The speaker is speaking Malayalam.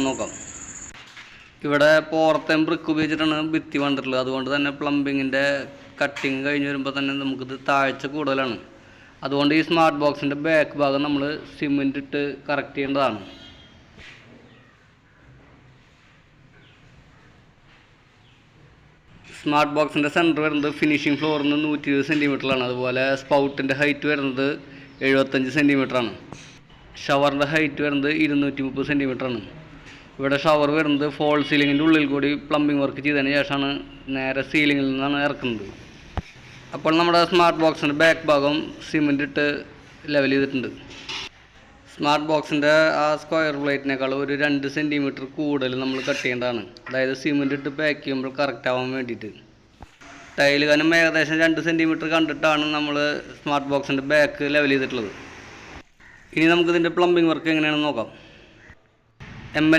നോക്കാം. ഇവിടെ പോർത്തേം ബ്രിക്ക് ഉപയോഗിച്ചിട്ടാണ് ഭിത്തി വന്നിട്ടുള്ളത്. അതുകൊണ്ട് തന്നെ പ്ലംബിങ്ങിൻ്റെ കട്ടിങ് കഴിഞ്ഞ് വരുമ്പോൾ തന്നെ നമുക്കിത് താഴ്ച കൂടുതലാണ്. അതുകൊണ്ട് ഈ സ്മാർട്ട് ബോക്സിൻ്റെ ബാക്ക് ഭാഗം നമ്മൾ സിമെൻ്റ് ഇട്ട് കറക്റ്റ് ചെയ്യേണ്ടതാണ്. സ്മാർട്ട് ബോക്സിൻ്റെ സെൻറ്റർ വരുന്നത് ഫിനിഷിംഗ് ഫ്ലോറിൽ നിന്ന് 120 സെൻറ്റിമീറ്ററിലാണ്. അതുപോലെ സ്പൗട്ടിൻ്റെ ഹൈറ്റ് വരുന്നത് 75 സെൻറ്റിമീറ്ററാണ്. ഷവറിൻ്റെ ഹൈറ്റ് വരുന്നത് 230 സെൻറ്റിമീറ്ററാണ്. ഇവിടെ ഷവർ വരുന്നത് ഫോൾ സീലിങ്ങിൻ്റെ ഉള്ളിൽ കൂടി പ്ലംബിംഗ് വർക്ക് ചെയ്തതിന് ശേഷമാണ് നേരെ സീലിങ്ങിൽ നിന്നാണ് ഇറക്കുന്നത്. അപ്പോൾ നമ്മുടെ സ്മാർട്ട് ബോക്സിൻ്റെ ബാക്ക് ഭാഗം സിമെൻ്റ് ഇട്ട് ലെവൽ ചെയ്തിട്ടുണ്ട്. സ്മാർട്ട് ബോക്സിൻ്റെ ആ സ്ക്വയർ പ്ലേറ്റിനേക്കാൾ ഒരു 2 സെൻറ്റിമീറ്റർ കൂടുതൽ നമ്മൾ കട്ട് ചെയ്യേണ്ടതാണ്. അതായത് സിമെൻ്റ് ഇട്ട് പാക്ക് ചെയ്യുമ്പോൾ കറക്റ്റ് ആവാൻ വേണ്ടിയിട്ട്. ടൈൽ കനം ഏകദേശം 2 സെൻറ്റിമീറ്റർ കണ്ടിട്ടാണ് നമ്മൾ സ്മാർട്ട് ബോക്സിൻ്റെ ബാക്ക് ലെവൽ ചെയ്തിട്ടുള്ളത്. ഇനി നമുക്കിതിൻ്റെ പ്ലംബിംഗ് വർക്ക് എങ്ങനെയാണെന്ന് നോക്കാം. ML